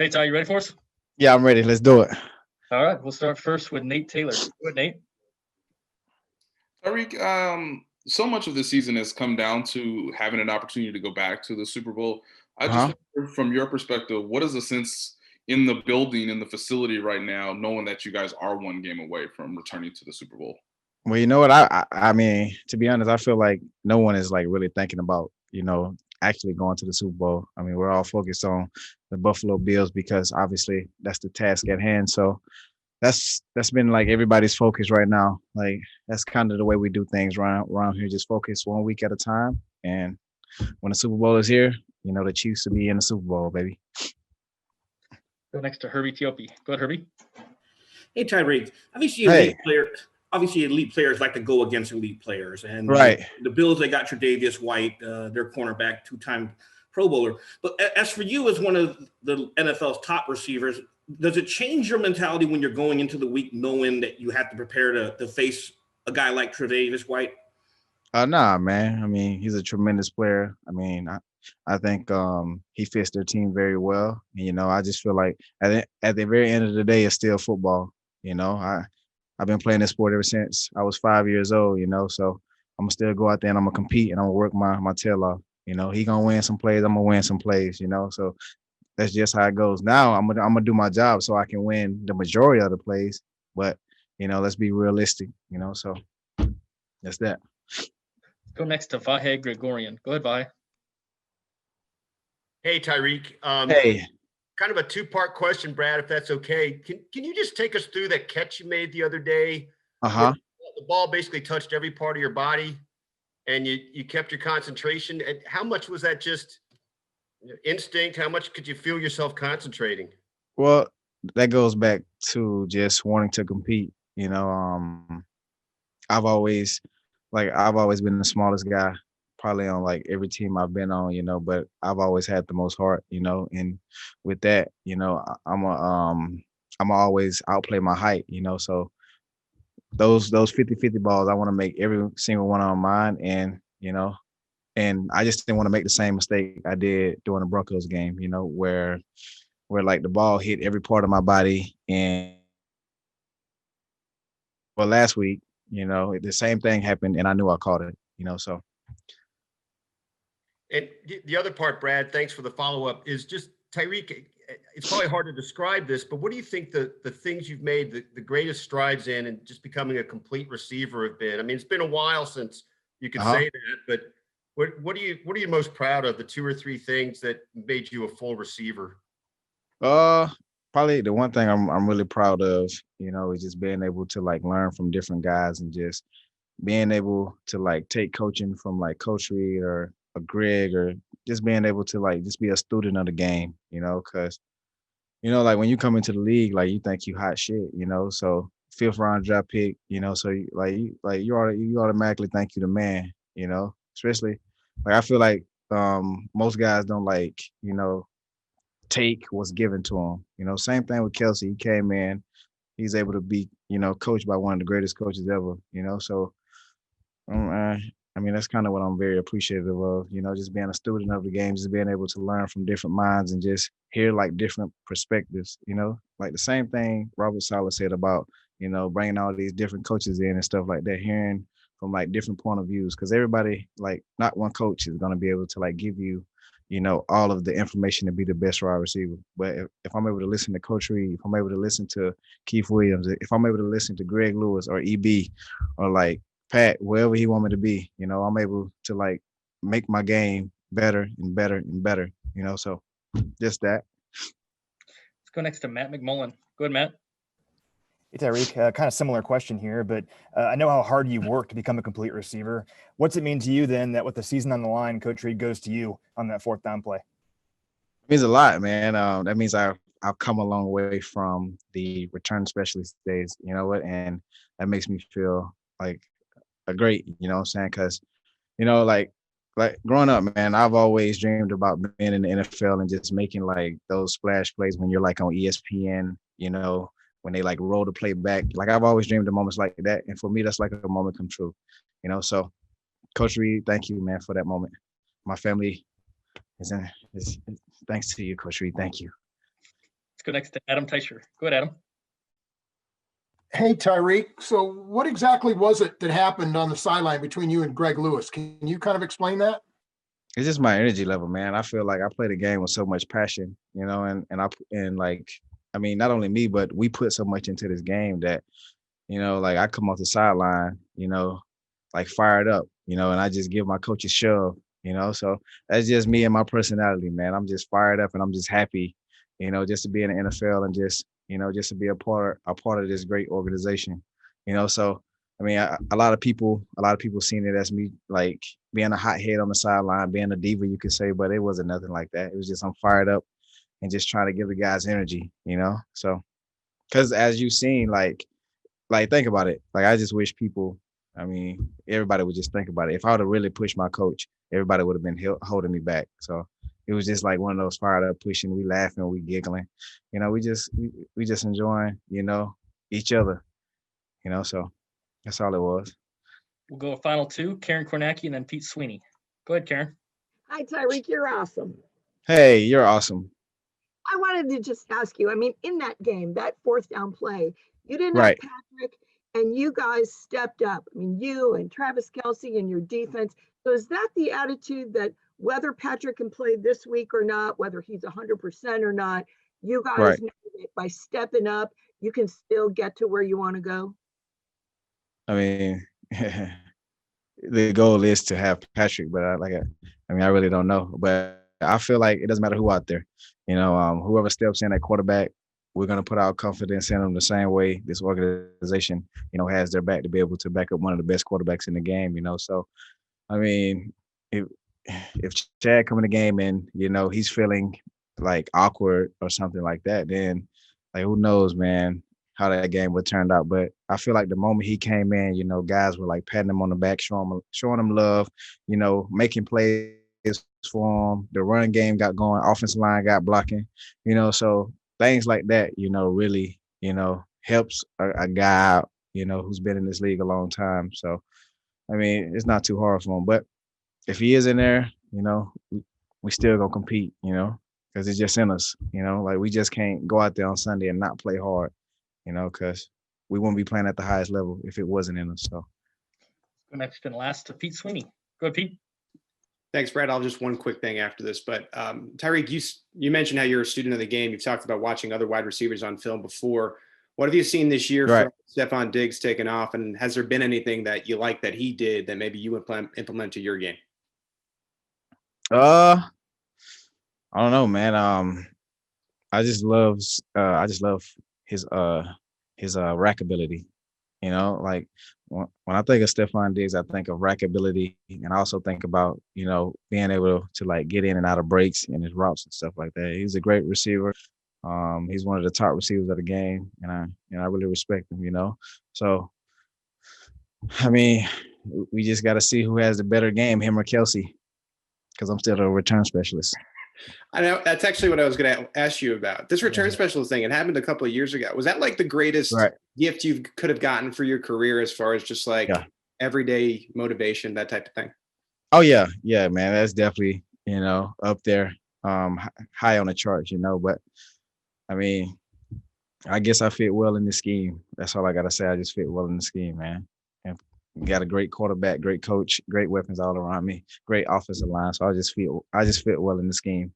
Hey, Ty, you ready for us? Yeah, I'm ready. Let's do it. All right, we'll start first with Nate Taylor. Go ahead, Nate. Tyreek, so much of the season has come down to having an opportunity to go back to the Super Bowl. I just Uh-huh. wonder, from your perspective, what is the sense in the building, in the facility right now, knowing that you guys are one game away from returning to the Super Bowl? Well, you know what? I mean, to be honest, I feel like no one is like really thinking about, actually going to the Super Bowl. I mean, we're all focused on the Buffalo Bills because obviously that's the task at hand. So that's been like everybody's focus right now. Like that's kind of the way we do things around here. Just focus 1 week at a time. And when the Super Bowl is here, the Chiefs will be in the Super Bowl, baby. Go next to Herbie Teope. Go ahead, Herbie. Hey, Tyreek. Obviously, Hey. elite players like to go against elite players. And Right. the Bills, they got Tre'Davious White, their cornerback, 2-time Pro Bowler. But as for you as one of the NFL's top receivers, does it change your mentality when you're going into the week knowing that you have to prepare to face a guy like Tre'Davious White? Nah, man. I mean, he's a tremendous player. I mean, I think he fits their team very well. And, I just feel like at the very end of the day, it's still football. I've been playing this sport ever since I was 5 years old. So I'm gonna still go out there and I'm gonna compete and I'm gonna work my tail off. He gonna win some plays. I'm gonna win some plays. So that's just how it goes. Now I'm gonna do my job so I can win the majority of the plays. But let's be realistic. So that's that. Go next to Vahe Gregorian. Go ahead, Vahe. Hey, Tyreek. Hey. Kind of a two-part question, Brad, if that's okay. Can you just take us through that catch you made the other day? Uh-huh. The ball basically touched every part of your body, and you kept your concentration. And how much was that just instinct? How much could you feel yourself concentrating? Well, that goes back to just wanting to compete. I've always been the smallest guy probably on like every team I've been on, but I've always had the most heart, and with that, I'm always outplay my height, so those 50-50 balls, I want to make every single one on mine, and and I just didn't want to make the same mistake I did during the Broncos game, where like the ball hit every part of my body. And well, last week, the same thing happened and I knew I caught it, so. And the other part, Brad, thanks for the follow-up, is just Tyreek, it's probably hard to describe this, but what do you think the things you've made the greatest strides in and just becoming a complete receiver have been? I mean, it's been a while since you could say that, but what are you most proud of, the 2 or 3 things that made you a full receiver? Probably the one thing I'm really proud of, is just being able to like learn from different guys and just being able to like take coaching from like Coach Reed or a Greg, or just being able to like just be a student of the game, because like when you come into the league, like you think you hot shit, so 5th round draft pick, so you automatically think you the man, especially like I feel like most guys don't like, take what's given to him. Same thing with Kelsey. He came in, he's able to be, coached by one of the greatest coaches ever, so I mean, that's kind of what I'm very appreciative of, just being a student of the game, just being able to learn from different minds and just hear like different perspectives, like the same thing Robert Saleh said about, bringing all these different coaches in and stuff like that, hearing from like different point of views, because everybody, like not one coach is going to be able to like give you, all of the information to be the best wide receiver. But if I'm able to listen to Coach Reed, if I'm able to listen to Keith Williams, if I'm able to listen to Greg Lewis or EB or like Pat, wherever he want me to be, I'm able to like make my game better and better and better, so just that. Let's go next to Matt McMullen. Go ahead, Matt. Hey, Tyreek, kind of similar question here, but I know how hard you work to become a complete receiver. What's it mean to you then that with the season on the line, Coach Reed goes to you on that 4th down play? It means a lot, man. That means I've come a long way from the return specialist days, and that makes me feel like a great, what I'm saying? Because, like growing up, man, I've always dreamed about being in the NFL and just making like those splash plays when you're like on ESPN, when they like roll the play back. Like I've always dreamed of moments like that. And for me, that's like a moment come true, so Coach Reed, thank you, man, for that moment. My family is thanks to you, Coach Reed. Thank you. Let's go next to Adam Teicher. Go ahead, Adam. Hey, Tyreek. So what exactly was it that happened on the sideline between you and Greg Lewis? Can you kind of explain that? It's just my energy level, man. I feel like I play the game with so much passion, I mean, not only me, but we put so much into this game that, like I come off the sideline, like fired up, and I just give my coach a shove, So that's just me and my personality, man. I'm just fired up and I'm just happy, just to be in the NFL and just to be a part of this great organization, So I mean, a lot of people seen it as me like being a hothead on the sideline, being a diva, you could say, but it wasn't nothing like that. It was just I'm fired up and just trying to give the guys energy, So, because as you've seen, like think about it. Like I just wish people, I mean, everybody would just think about it. If I would have really pushed my coach, everybody would have been holding me back. So it was just like one of those fired up pushing. We laughing, we giggling, we just enjoying, each other, So that's all it was. We'll go final two, Karen Kornacki and then Pete Sweeney. Go ahead, Karen. Hi, Tyreek. You're awesome. Hey, you're awesome. I wanted to just ask you, I mean, in that game, that fourth down play, you didn't Right. have Patrick and you guys stepped up. I mean, you and Travis Kelce and your defense. So is that the attitude that whether Patrick can play this week or not, whether he's 100% or not, you guys Right. know that by stepping up, you can still get to where you want to go? I mean, the goal is to have Patrick, but I really don't know. But I feel like it doesn't matter who out there, whoever steps in at quarterback, we're gonna put our confidence in them the same way this organization, has their back to be able to back up one of the best quarterbacks in the game, So, I mean, if Chad come in the game and he's feeling like awkward or something like that, then like who knows, man, how that game would turn out. But I feel like the moment he came in, guys were like patting him on the back, showing him love, making plays for him. The run game got going, offensive line got blocking, so things like that, really, helps a guy out, who's been in this league a long time. So, I mean, it's not too hard for him. But if he is in there, we still gonna compete, because it's just in us, like we just can't go out there on Sunday and not play hard, because we wouldn't be playing at the highest level if it wasn't in us. So Go next and last to Pete Sweeney. Go ahead, Pete. Thanks, Brad. I'll just one quick thing after this. But Tyreek, you mentioned how you're a student of the game. You've talked about watching other wide receivers on film before. What have you seen this year Right. from Stephon Diggs taking off? And has there been anything that you like that he did that maybe you implement to your game? I don't know, man. I just love his rack ability. Like when I think of Stephon Diggs, I think of rack ability, and I also think about being able to like get in and out of breaks and his routes and stuff like that. He's a great receiver. He's one of the top receivers of the game, and I really respect him. So I mean, we just got to see who has the better game, him or Kelce, because I'm still a return specialist. I know that's actually what I was going to ask you about. This return specialist thing, it happened a couple of years ago. Was that like the greatest Right. gift you could have gotten for your career as far as just like everyday motivation, that type of thing? Oh yeah, man. That's definitely up there, high on the charts. But I mean, I guess I fit well in the scheme. That's all I gotta say. I just fit well in the scheme, man. And got a great quarterback, great coach, great weapons all around me, great offensive line. So I just fit well in the scheme.